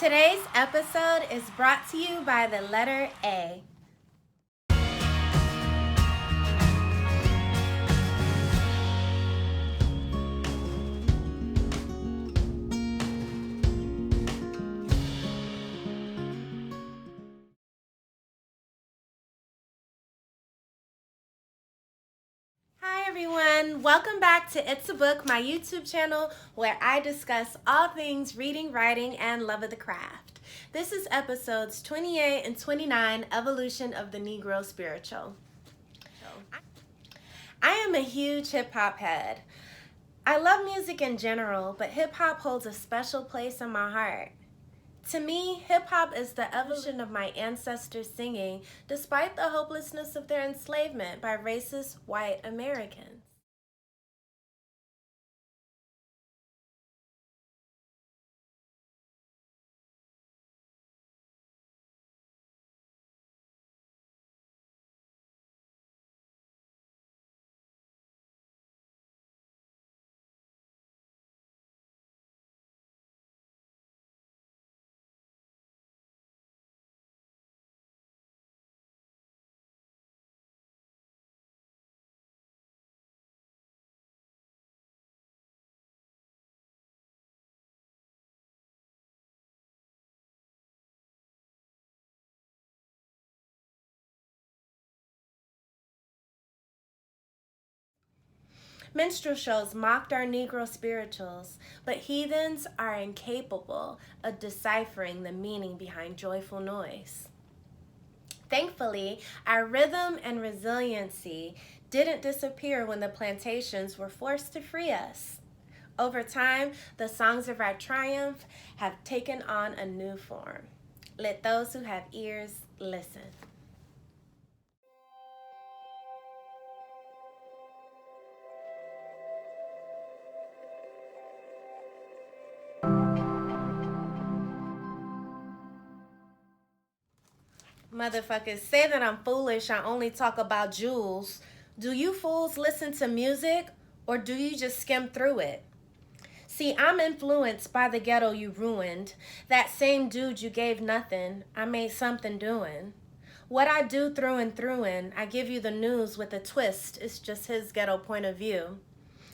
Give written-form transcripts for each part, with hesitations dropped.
Today's episode is brought to you by the letter A. Hi everyone, welcome back to It's a Book, my YouTube channel where I discuss all things reading, writing, and love of the craft. This is episodes 28 and 29, Evolution of the Negro Spiritual. I am a huge hip-hop head. I love music in general, but hip-hop holds a special place in my heart. To me, hip-hop is the evolution of my ancestors singing despite the hopelessness of their enslavement by racist white Americans. Minstrel shows mocked our Negro spirituals, but heathens are incapable of deciphering the meaning behind joyful noise. Thankfully, our rhythm and resiliency didn't disappear when the plantations were forced to free us. Over time, the songs of our triumph have taken on a new form. Let those who have ears listen. Motherfuckers say that I'm foolish, I only talk about jewels. Do you fools listen to music, or do you just skim through it? See, I'm influenced by the ghetto you ruined. That same dude you gave nothing, I made something doing. What I do through and I give you the news with a twist. It's just his ghetto point of view.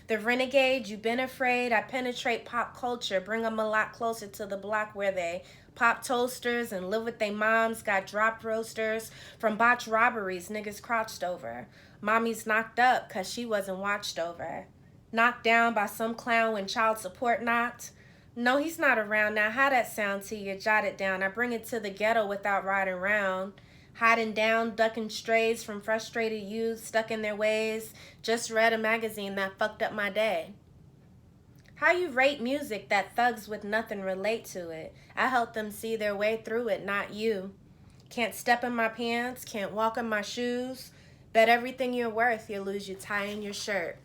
The renegade, you've been afraid. I penetrate pop culture, bring them a lot closer to the block where they pop toasters and live with their moms, got drop roasters. From botched robberies, niggas crouched over. Mommy's knocked up cause she wasn't watched over. Knocked down by some clown when child support knocked. No, he's not around now. How that sound to you? Jot it down. I bring it to the ghetto without riding around. Hiding down, ducking strays from frustrated youths stuck in their ways. Just read a magazine that fucked up my day. How you rate music that thugs with nothing relate to it? I help them see their way through it, not you. Can't step in my pants, can't walk in my shoes. Bet everything you're worth, you'll lose your tie and your shirt.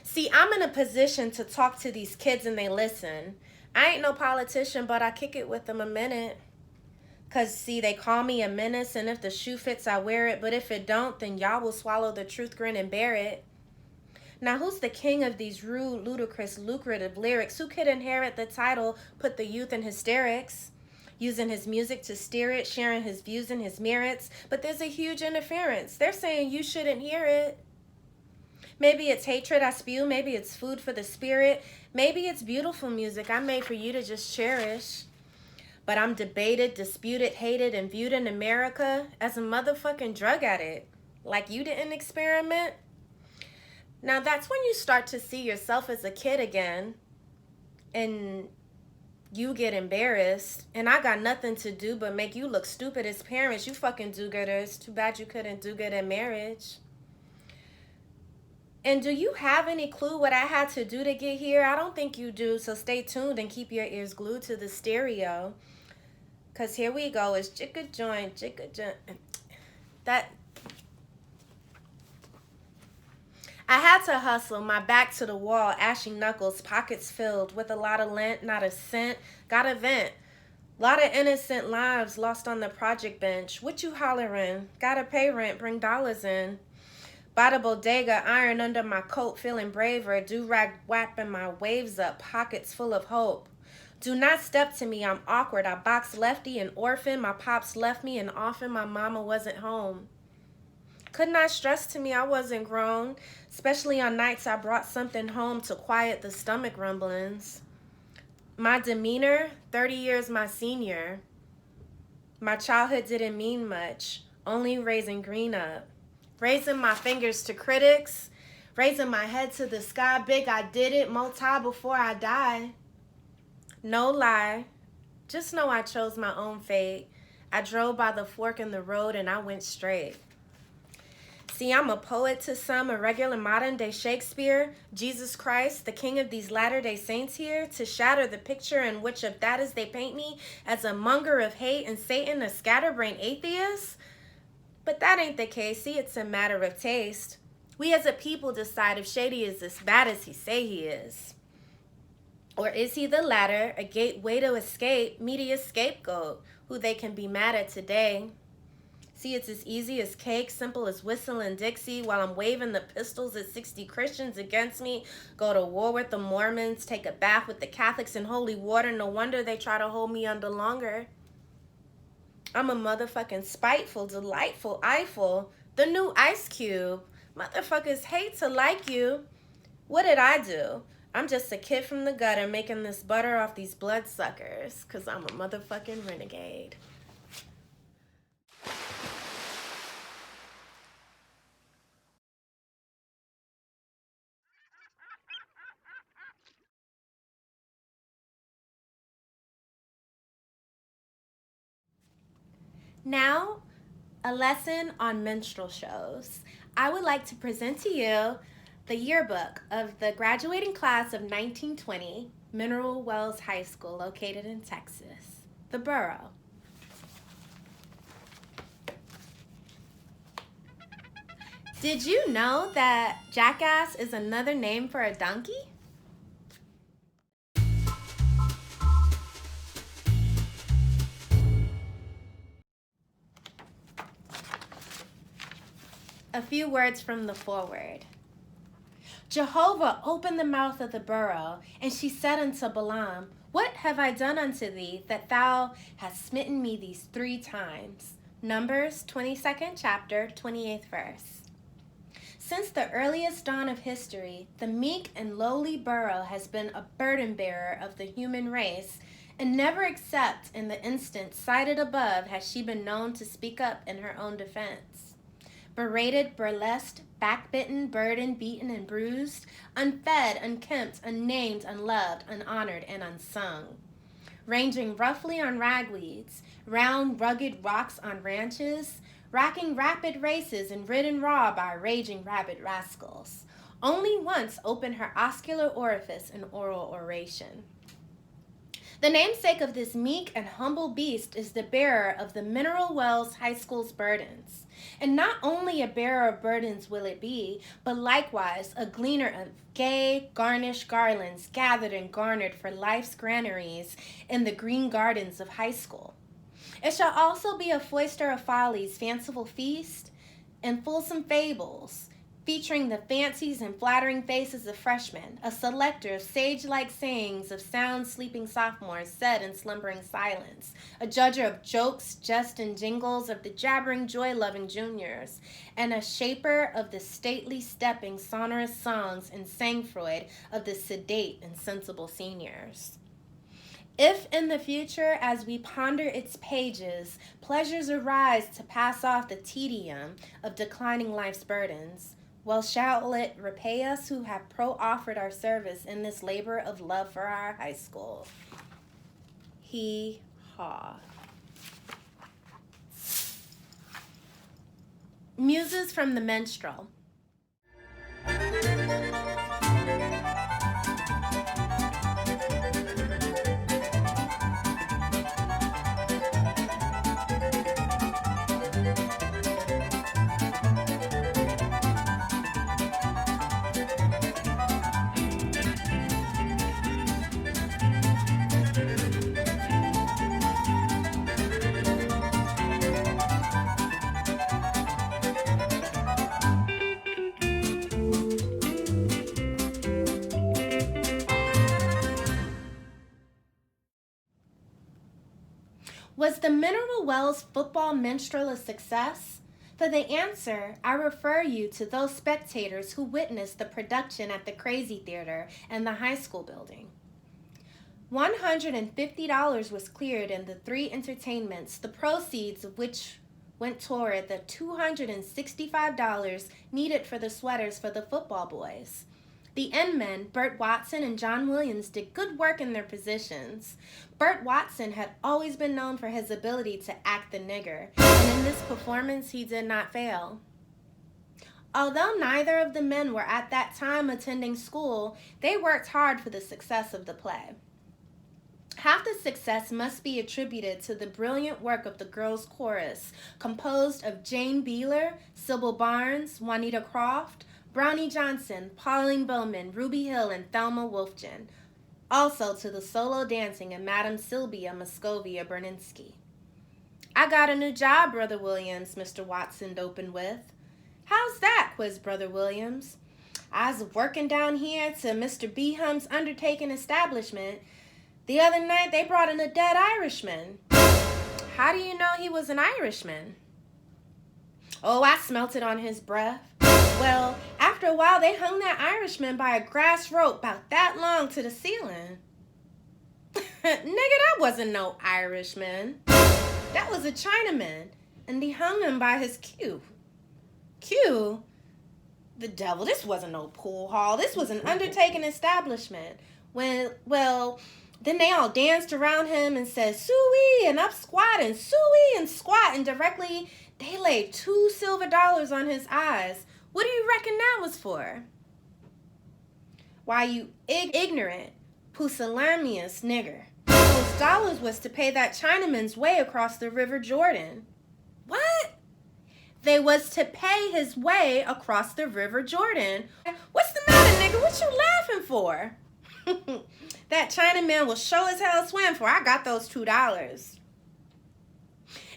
See, I'm in a position to talk to these kids and they listen. I ain't no politician, but I kick it with them a minute. Cause see, they call me a menace, and if the shoe fits, I wear it. But if it don't, then y'all will swallow the truth, grin, and bear it. Now, who's the king of these rude, ludicrous, lucrative lyrics? Who could inherit the title, put the youth in hysterics? Using his music to steer it, sharing his views and his merits. But there's a huge interference. They're saying you shouldn't hear it. Maybe it's hatred I spew. Maybe it's food for the spirit. Maybe it's beautiful music I made for you to just cherish. But I'm debated, disputed, hated, and viewed in America as a motherfucking drug addict. Like you didn't experiment? Now that's when you start to see yourself as a kid again. And you get embarrassed. And I got nothing to do but make you look stupid as parents. You fucking do-gooders. Too bad you couldn't do good in marriage. And do you have any clue what I had to do to get here? I don't think you do, so stay tuned and keep your ears glued to the stereo. Because here we go, it's jigga joint. That, I had to hustle, my back to the wall, ashy knuckles, pockets filled with a lot of lint, not a cent, got a vent. Lot of innocent lives lost on the project bench. What you hollering? Gotta pay rent, bring dollars in. By the bodega, iron under my coat, feeling braver. Do-rag whapping my waves up, pockets full of hope. Do not step to me, I'm awkward. I boxed lefty and orphan. My pops left me and often my mama wasn't home. Could not stress to me I wasn't grown, especially on nights I brought something home to quiet the stomach rumblings. My demeanor, 30 years my senior. My childhood didn't mean much, only raising green up. Raising my fingers to critics, raising my head to the sky, big I did it, multi before I die. No lie, just know I chose my own fate. I drove by the fork in the road and I went straight. See, I'm a poet to some, a regular modern-day Shakespeare, Jesus Christ, the king of these latter-day saints here, to shatter the picture in which of that is they paint me as a monger of hate and Satan, a scatterbrained atheist. But that ain't the case. See, it's a matter of taste. We as a people decide if Shady is as bad as he say he is. Or is he the latter, a gateway to escape, media scapegoat, who they can be mad at today? See, it's as easy as cake, simple as whistling Dixie, while I'm waving the pistols at 60 Christians against me, go to war with the Mormons, take a bath with the Catholics in holy water. No wonder they try to hold me under longer. I'm a motherfucking spiteful, delightful Eiffel, the new Ice Cube. Motherfuckers hate to like you. What did I do? I'm just a kid from the gutter making this butter off these bloodsuckers, 'cause I'm a motherfucking renegade. Now, a lesson on minstrel shows. I would like to present to you the yearbook of the graduating class of 1920, Mineral Wells High School, located in Texas, the borough. Did you know that jackass is another name for a donkey? A few words from the foreword. Jehovah opened the mouth of the burrow, and she said unto Balaam, What have I done unto thee, that thou hast smitten me these 3 times? Numbers 22nd chapter, 28th verse. Since the earliest dawn of history, the meek and lowly burro has been a burden bearer of the human race, and never except in the instance cited above has she been known to speak up in her own defense. Berated, burlesqued, backbitten, burdened, beaten, and bruised, unfed, unkempt, unnamed, unloved, unhonored, and unsung. Ranging roughly on ragweeds, round rugged rocks on ranches, racking rapid races and ridden raw by raging rabid rascals. Only once opened her oscular orifice in oral oration. The namesake of this meek and humble beast is the bearer of the Mineral Wells High School's burdens. And not only a bearer of burdens will it be, but likewise a gleaner of gay, garnished garlands gathered and garnered for life's granaries in the green gardens of high school. It shall also be a foister of folly's fanciful feast and fulsome fables, featuring the fancies and flattering faces of freshmen, a selector of sage-like sayings of sound sleeping sophomores said in slumbering silence, a judger of jokes, jest, and jingles of the jabbering, joy-loving juniors, and a shaper of the stately stepping, sonorous songs and sang-froid of the sedate and sensible seniors. If in the future, as we ponder its pages, pleasures arise to pass off the tedium of declining life's burdens, well shall it repay us who have pro-offered our service in this labor of love for our high school. Hee-haw. Muses from the Minstrel. Was the Mineral Wells football minstrel a success? For the answer, I refer you to those spectators who witnessed the production at the Crazy Theater and the high school building. $150 was cleared in the three entertainments, the proceeds of which went toward the $265 needed for the sweaters for the football boys. The N-men, Bert Watson and John Williams, did good work in their positions. Bert Watson had always been known for his ability to act the nigger, and in this performance he did not fail. Although neither of the men were at that time attending school, they worked hard for the success of the play. Half the success must be attributed to the brilliant work of the girls' chorus, composed of Jane Beeler, Sybil Barnes, Juanita Croft, Brownie Johnson, Pauline Bowman, Ruby Hill, and Thelma Wolfgen. Also to the solo dancing of Madame Sylvia Moscovia Berninsky. "I got a new job, Brother Williams," Mr. Watson opened with. "How's that?" quizzed Brother Williams. "I's working down here to Mr. Beham's undertaking establishment. The other night they brought in a dead Irishman." "How do you know he was an Irishman?" "Oh, I smelt it on his breath. Well, after a while they hung that Irishman by a grass rope about that long to the ceiling." "Nigga, that wasn't no Irishman. That was a Chinaman, and they hung him by his cue." "Cue? The devil, this wasn't no pool hall. This was an undertaking establishment. Well, then they all danced around him and said, 'Suey,' and up squat and suey and squat, and directly they laid $2 silver on his eyes. What do you reckon that was for?" "Why, you ignorant, pusillanimous nigger. Those dollars was to pay that Chinaman's way across the River Jordan." "What?" "They was to pay his way across the River Jordan." "What's the matter, nigga? What you laughing for?" "That Chinaman will show as hell swim for I got those $2.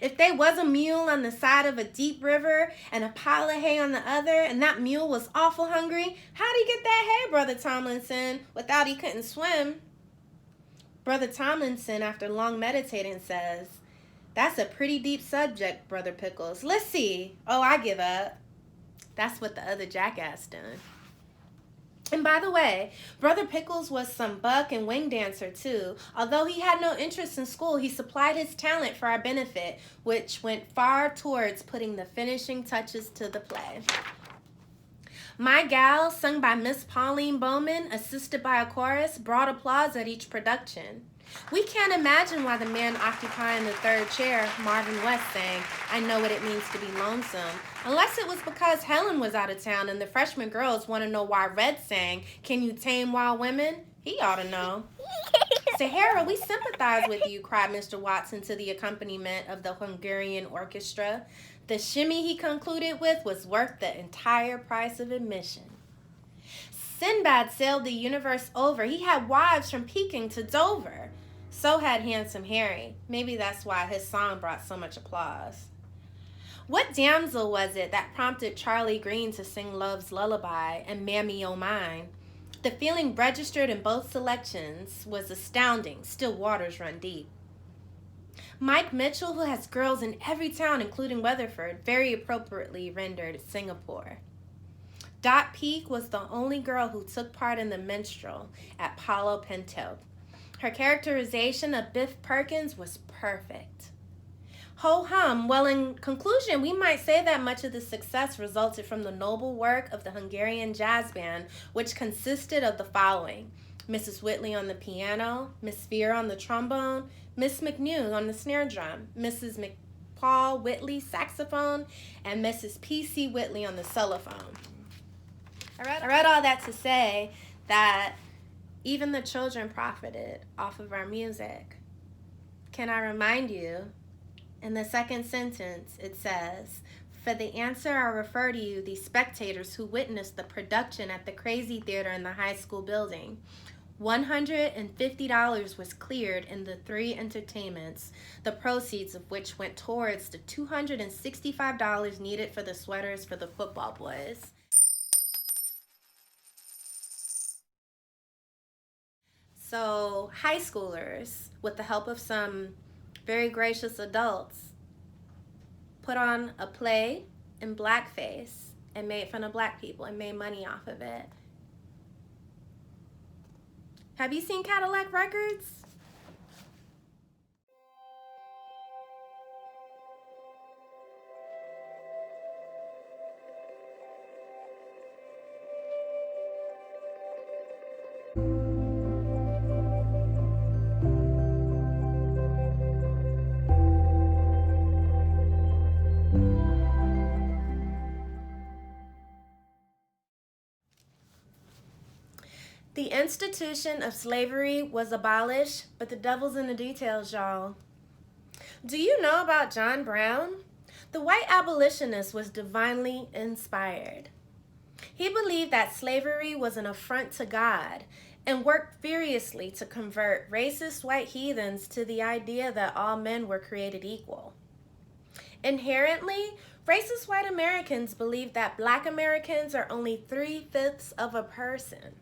If they was a mule on the side of a deep river and a pile of hay on the other, and that mule was awful hungry, how'd he get that hay, Brother Tomlinson, without he couldn't swim?" Brother Tomlinson, after long meditating, says, "That's a pretty deep subject, Brother Pickles. Let's see. Oh, I give up." That's what the other jackass done. And by the way, Brother Pickles was some buck and wing dancer too. Although he had no interest in school, he supplied his talent for our benefit, which went far towards putting the finishing touches to the play. "My Gal," sung by Miss Pauline Bowman, assisted by a chorus, brought applause at each production. We can't imagine why the man occupying the third chair, Marvin West, sang, "I Know What It Means to Be Lonesome," unless it was because Helen was out of town and the freshman girls want to know why Red sang, "Can You Tame Wild Women?" He ought to know. "Sahara, we sympathize with you," cried Mr. Watson to the accompaniment of the Hungarian orchestra. The shimmy, he concluded with, was worth the entire price of admission. "Sinbad sailed the universe over. He had wives from Peking to Dover." So had Handsome Harry. Maybe that's why his song brought so much applause. What damsel was it that prompted Charlie Green to sing Love's Lullaby and Mammy O' Mine? The feeling registered in both selections was astounding. Still waters run deep. Mike Mitchell, who has girls in every town, including Weatherford, very appropriately rendered Singapore. Dot Peake was the only girl who took part in the minstrel at Palo Pinto. Her characterization of Biff Perkins was perfect. Ho-hum. Well, in conclusion, we might say that much of the success resulted from the noble work of the Hungarian jazz band, which consisted of the following: Mrs. Whitley on the piano, Miss Fear on the trombone, Miss McNew on the snare drum, Mrs. McPaul Whitley saxophone, and Mrs. P.C. Whitley on the cellophone. I read all that to say that even the children profited off of our music. Can I remind you, in the second sentence, it says, "For the answer, I refer to you, the spectators who witnessed the production at the Crazy Theater in the high school building. $150 was cleared in the three entertainments, the proceeds of which went towards the $265 needed for the sweaters for the football boys." So high schoolers, with the help of some very gracious adults, put on a play in blackface and made fun of black people and made money off of it. Have you seen Cadillac Records? The institution of slavery was abolished, but the devil's in the details, y'all. Do you know about John Brown? The white abolitionist was divinely inspired. He believed that slavery was an affront to God and worked furiously to convert racist white heathens to the idea that all men were created equal. Inherently, racist white Americans believe that black Americans are only 3/5 of a person.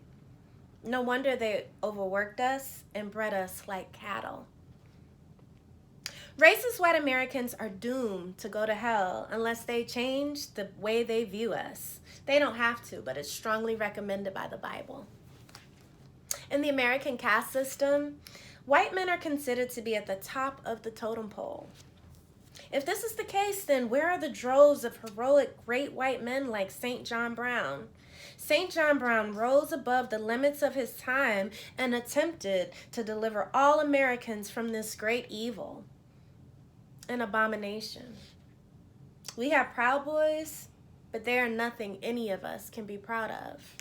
No wonder they overworked us and bred us like cattle. Racist white Americans are doomed to go to hell unless they change the way they view us. They don't have to, but it's strongly recommended by the Bible. In the American caste system, white men are considered to be at the top of the totem pole. If this is the case, then where are the droves of heroic great white men like St. John Brown? St. John Brown rose above the limits of his time and attempted to deliver all Americans from this great evil, an abomination. We have Proud Boys, but they are nothing any of us can be proud of.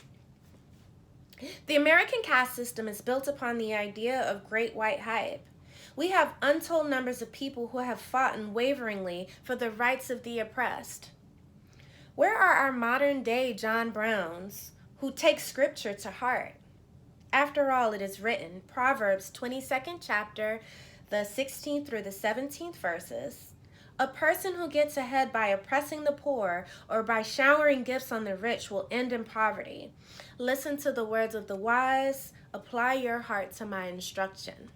The American caste system is built upon the idea of great white hype. We have untold numbers of people who have fought unwaveringly for the rights of the oppressed. Where are our modern day John Browns who take scripture to heart? After all, it is written, Proverbs 22nd chapter, the 16th through the 17th verses, a person who gets ahead by oppressing the poor or by showering gifts on the rich will end in poverty. Listen to the words of the wise, apply your heart to my instruction.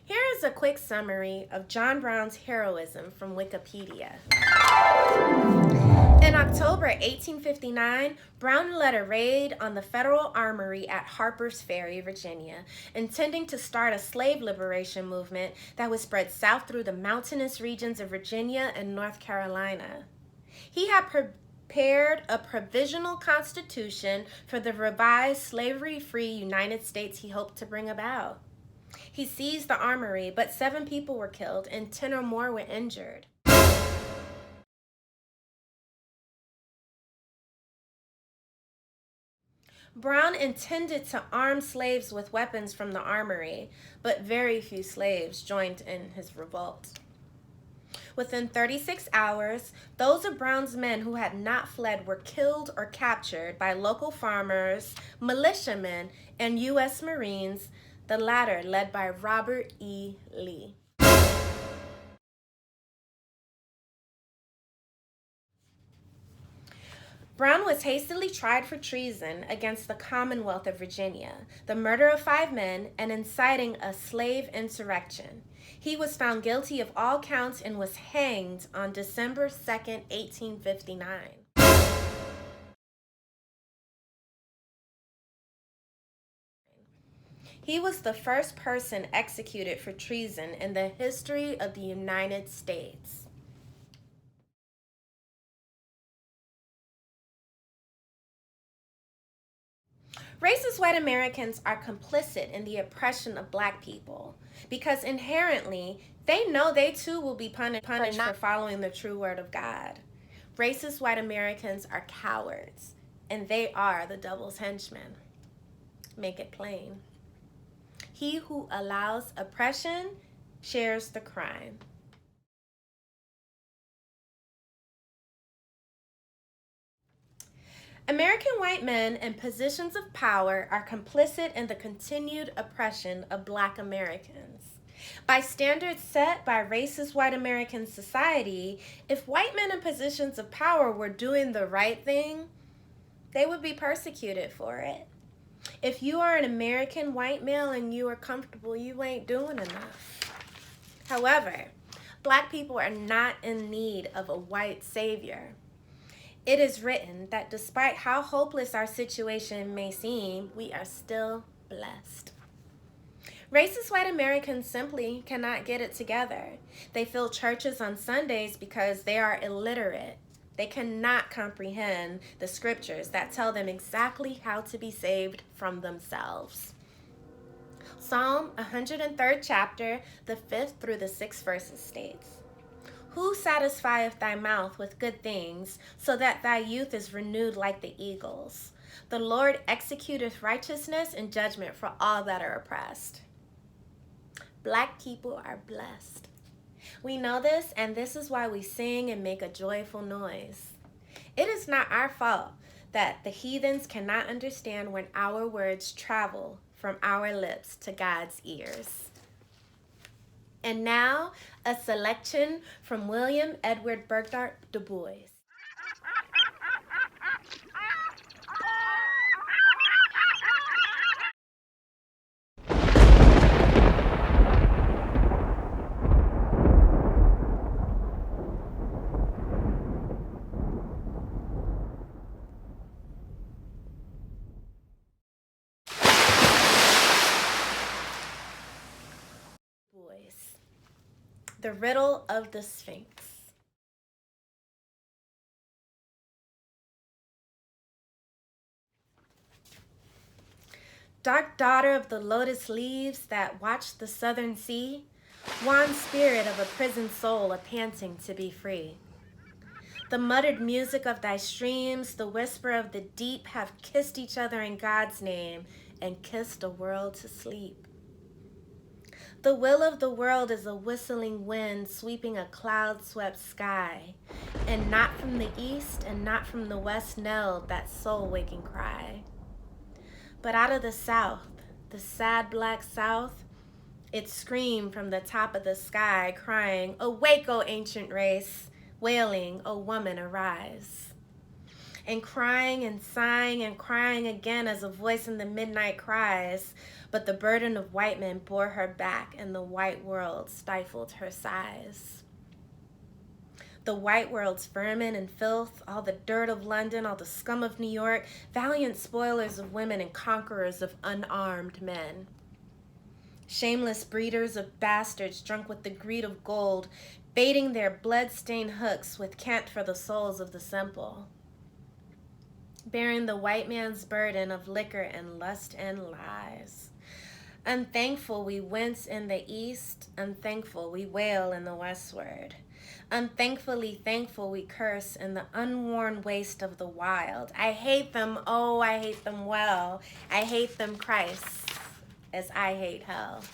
Here is a quick summary of John Brown's heroism from Wikipedia. In October 1859, Brown led a raid on the Federal Armory at Harper's Ferry, Virginia, intending to start a slave liberation movement that would spread south through the mountainous regions of Virginia and North Carolina. He had prepared a provisional constitution for the revised slavery-free United States he hoped to bring about. He seized the armory, but 7 people were killed and 10 or more were injured. Brown intended to arm slaves with weapons from the armory, but very few slaves joined in his revolt. Within 36 hours, those of Brown's men who had not fled were killed or captured by local farmers, militiamen, and U.S. Marines, the latter led by Robert E. Lee. Brown was hastily tried for treason against the Commonwealth of Virginia, the murder of 5 men, and inciting a slave insurrection. He was found guilty of all counts and was hanged on December 2nd, 1859. He was the first person executed for treason in the history of the United States. Racist white Americans are complicit in the oppression of black people because inherently they know they too will be punished for following the true word of God. Racist white Americans are cowards, and they are the devil's henchmen. Make it plain. He who allows oppression shares the crime. American white men in positions of power are complicit in the continued oppression of black Americans. By standards set by racist white American society, if white men in positions of power were doing the right thing, they would be persecuted for it. If you are an American white male and you are comfortable, you ain't doing enough. However, Black people are not in need of a white savior. It is written that despite how hopeless our situation may seem, we are still blessed. Racist white Americans simply cannot get it together. They fill churches on Sundays because they are illiterate. They cannot comprehend the scriptures that tell them exactly how to be saved from themselves. Psalm 103rd chapter, the 5th through the 6th verses states, "Who satisfieth thy mouth with good things, so that thy youth is renewed like the eagles? The Lord executeth righteousness and judgment for all that are oppressed." Black people are blessed. We know this, and this is why we sing and make a joyful noise. It is not our fault that the heathens cannot understand when our words travel from our lips to God's ears. And now, a selection from William Edward Burgdorf Du Bois. The Riddle of the Sphinx. Dark daughter of the lotus leaves that watch the southern sea, wan spirit of a prisoned soul a-panting to be free. The muttered music of thy streams, the whisper of the deep have kissed each other in God's name and kissed a world to sleep. The will of the world is a whistling wind sweeping a cloud-swept sky, and not from the east and not from the west knelled that soul-waking cry. But out of the south, the sad black south, it screamed from the top of the sky, crying, "Awake, O ancient race," wailing, "O woman, arise." And crying and sighing and crying again as a voice in the midnight cries, but the burden of white men bore her back and the white world stifled her sighs. The white world's vermin and filth, all the dirt of London, all the scum of New York, valiant spoilers of women and conquerors of unarmed men. Shameless breeders of bastards drunk with the greed of gold, baiting their blood-stained hooks with cant for the souls of the simple. Bearing the white man's burden of liquor and lust and lies. Unthankful we wince in the east, unthankful we wail in the westward. Unthankfully thankful we curse in the unworn waste of the wild. I hate them, oh, I hate them well. I hate them, Christ, as I hate hell.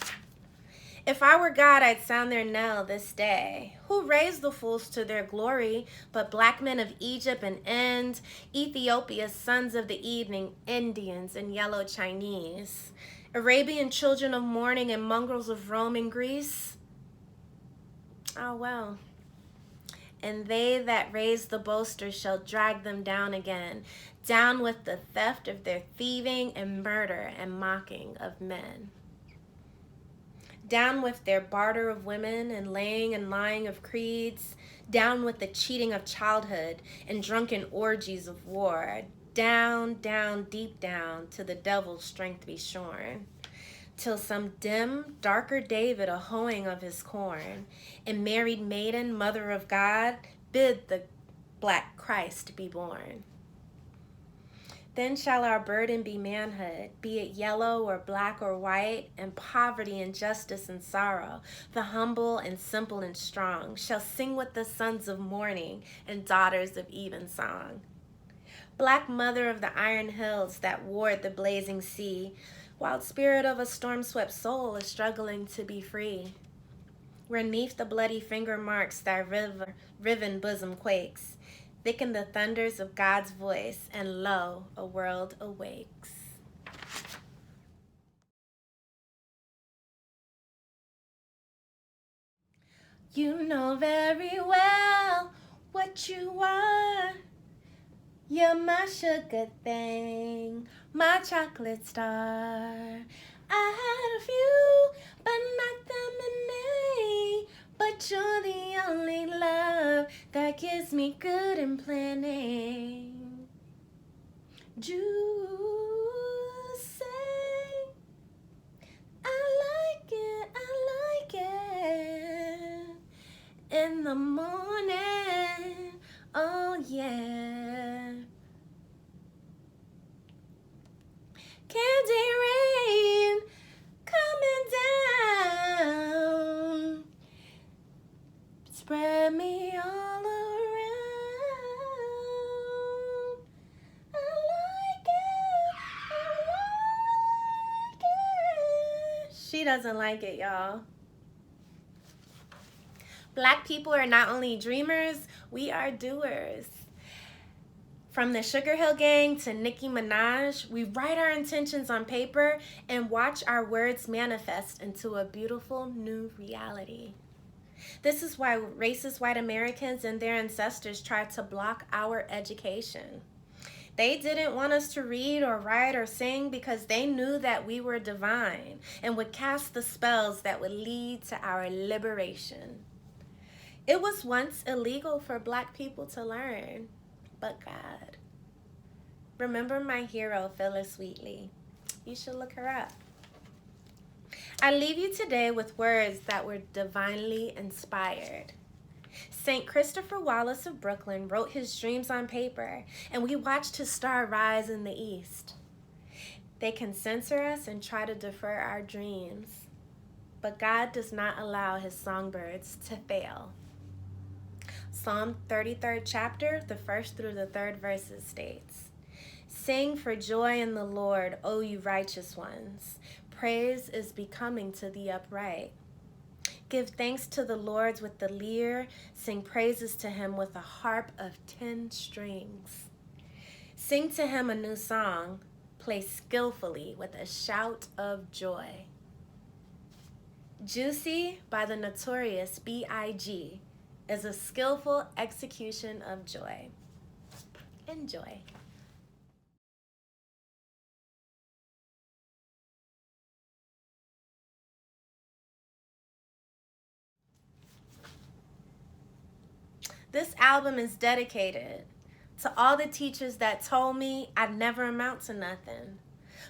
If I were God, I'd sound their knell this day. Who raised the fools to their glory, but black men of Egypt and Ind, Ethiopia's sons of the evening, Indians and yellow Chinese, Arabian children of morning and mongrels of Rome and Greece? Ah, well. And they that raise the boasters shall drag them down again, down with the theft of their thieving and murder and mocking of men. Down with their barter of women and laying and lying of creeds, down with the cheating of childhood and drunken orgies of war, down, down, deep down, to the devil's strength be shorn, till some dim, darker David a hoeing of his corn, and married maiden, mother of God, bid the black Christ be born. Then shall our burden be manhood, be it yellow or black or white, and poverty and justice and sorrow. The humble and simple and strong shall sing with the sons of morning and daughters of evensong. Black mother of the iron hills that ward the blazing sea, wild spirit of a storm-swept soul is struggling to be free. Where 'neath the bloody finger marks thy riven bosom quakes, thicken the thunders of God's voice, and lo, a world awakes. You know very well what you are. You're my sugar thing, my chocolate star. I had a few, but not that many. But you're the only love that gives me good and plenty. Juicy, I like it in the morning. Oh yeah. Candy rain coming down, spread me all around. I like it. She doesn't like it, y'all. Black people are not only dreamers, we are doers. From the Sugar Hill Gang to Nicki Minaj, we write our intentions on paper and watch our words manifest into a beautiful new reality. This is why racist white Americans and their ancestors tried to block our education. They didn't want us to read or write or sing because they knew that we were divine and would cast the spells that would lead to our liberation. It was once illegal for Black people to learn, but God. Remember my hero, Phyllis Wheatley. You should look her up. I leave you today with words that were divinely inspired. St. Christopher Wallace of Brooklyn wrote his dreams on paper, and we watched his star rise in the east. They can censor us and try to defer our dreams, but God does not allow his songbirds to fail. Psalm 33rd chapter, the 1st through the 3rd verses states, "Sing for joy in the Lord, O you righteous ones. Praise is becoming to the upright. Give thanks to the Lord with the lyre. Sing praises to him with a harp of 10 strings. Sing to him a new song. Play skillfully with a shout of joy." Juicy by the notorious B.I.G. is a skillful execution of joy. Enjoy. This album is dedicated to all the teachers that told me I'd never amount to nothing.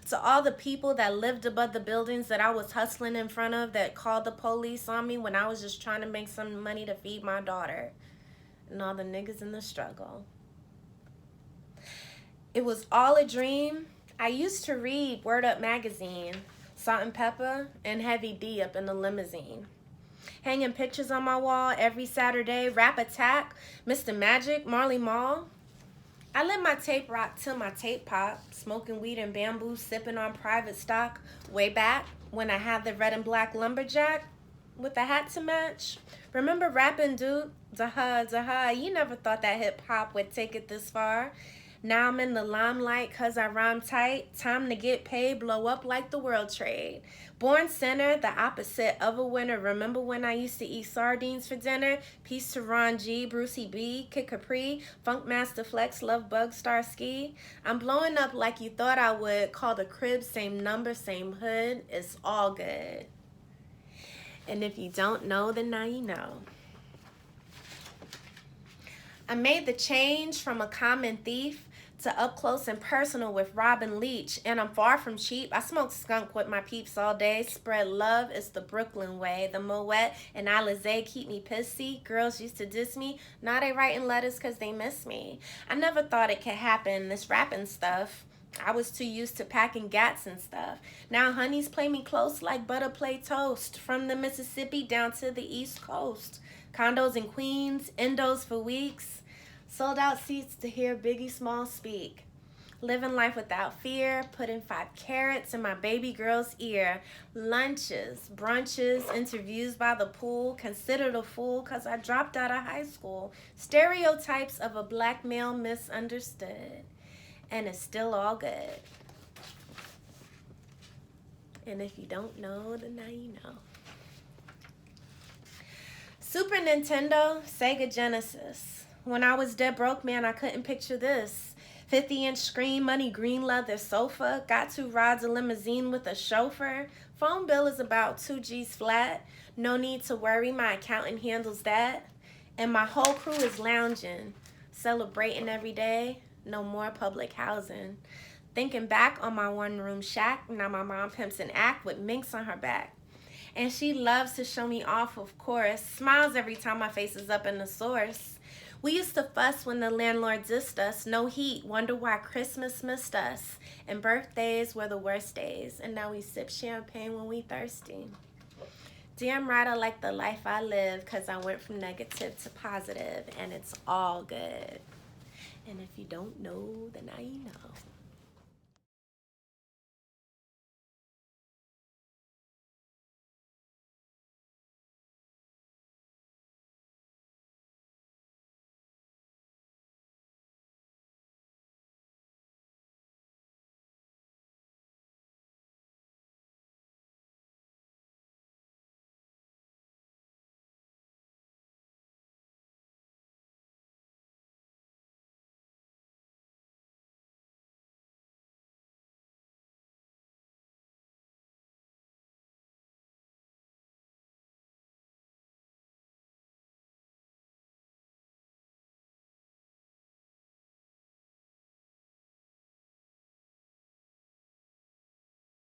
To all the people that lived above the buildings that I was hustling in front of that called the police on me when I was just trying to make some money to feed my daughter. And all the niggas in the struggle. It was all a dream. I used to read Word Up magazine, Salt and Pepper, and Heavy D up in the limousine. Hanging pictures on my wall every Saturday, Rap Attack, Mr. Magic, Marley Marl. I let my tape rock till my tape pop, smoking weed and bamboo, sipping on private stock, way back when I had the red and black lumberjack with a hat to match. Remember rapping, dude? Zaha, you never thought that hip hop would take it this far. Now I'm in the limelight cause I rhyme tight. Time to get paid, blow up like the world trade. Born sinner, the opposite of a winner. Remember when I used to eat sardines for dinner? Peace to Ron G, Brucey B, Kid Capri, Funk Master Flex, Love Bug, Star Ski. I'm blowing up like you thought I would. Call the crib, same number, same hood. It's all good. And if you don't know, then now you know. I made the change from a common thief to up close and personal with Robin Leach, and I'm far from cheap. I smoke skunk with my peeps all day. Spread love is the Brooklyn way. The Moet and Alizé keep me pissy. Girls used to diss me. Now they writing letters cause they miss me. I never thought it could happen, this rapping stuff. I was too used to packing gats and stuff. Now honeys play me close like butter play toast. From the Mississippi down to the East Coast. Condos in Queens, endos for weeks. Sold out seats to hear Biggie Smalls speak. Living life without fear, putting 5 carats in my baby girl's ear. Lunches, brunches, interviews by the pool. Considered a fool cause I dropped out of high school. Stereotypes of a black male misunderstood. And it's still all good. And if you don't know, then now you know. Super Nintendo, Sega Genesis. When I was dead broke, man, I couldn't picture this. 50-inch screen, money, green leather sofa. Got 2 rides, a limousine with a chauffeur. Phone bill is about 2 G's flat. No need to worry, my accountant handles that. And my whole crew is lounging, celebrating every day. No more public housing. Thinking back on my one-room shack, now my mom pimps an act with minks on her back. And she loves to show me off, of course. Smiles every time my face is up in the source. We used to fuss when the landlord dissed us. No heat, wonder why Christmas missed us. And birthdays were the worst days. And now we sip champagne when we thirsty. Damn right I like the life I live, 'cause I went from negative to positive, and it's all good. And if you don't know, then now you know.